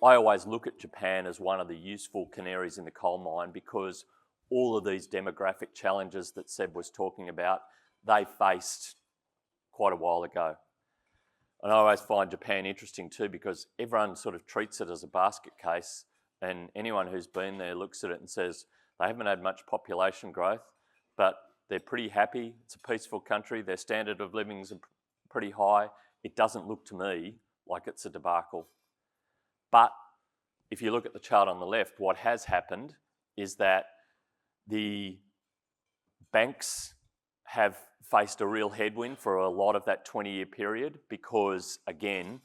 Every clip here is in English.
I always look at Japan as one of the useful canaries in the coal mine because all of these demographic challenges that Seb was talking about, they faced quite a while ago. And I always find Japan interesting too because everyone sort of treats it as a basket case, and anyone who's been there looks at it and says they haven't had much population growth, but they're pretty happy. It's a peaceful country. Their standard of living is pretty high. It doesn't look to me like it's a debacle. But if you look at the chart on the left, what has happened is that the banks have faced a real headwind for a lot of that 20-year period because, again,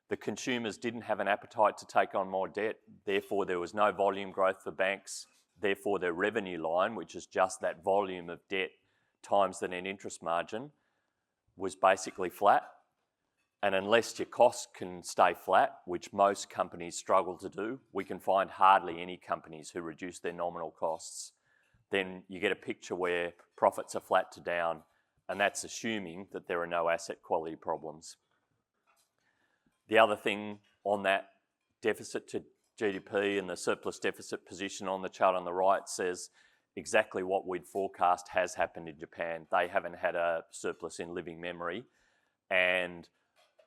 the consumers didn't have an appetite to take on more debt. Therefore, there was no volume growth for banks. Therefore, their revenue line, which is just that volume of debt times the net interest margin, was basically flat. And unless your costs can stay flat, which most companies struggle to do, we can find hardly any companies who reduce their nominal costs, then you get a picture where profits are flat to down, and that's assuming that there are no asset quality problems. The other thing on that deficit to GDP and the surplus deficit position on the chart on the right says exactly what we'd forecast has happened in Japan. They haven't had a surplus in living memory, and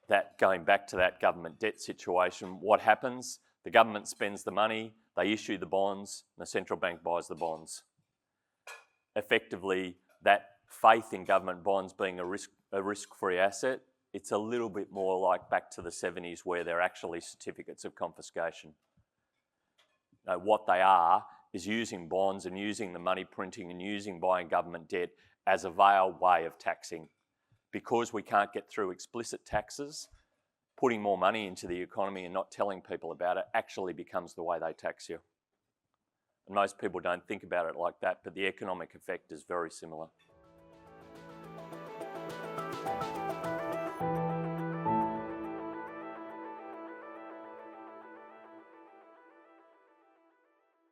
that going back to that government debt situation, what happens? The government spends the money, they issue the bonds, and the central bank buys the bonds. Effectively, that faith in government bonds being a risk-free asset, it's a little bit more like back to the 70s where they're actually certificates of confiscation. Now, what they are is using bonds and using the money printing and using buying government debt as a veiled way of taxing. Because we can't get through explicit taxes, putting more money into the economy and not telling people about it actually becomes the way they tax you. And most people don't think about it like that, but the economic effect is very similar.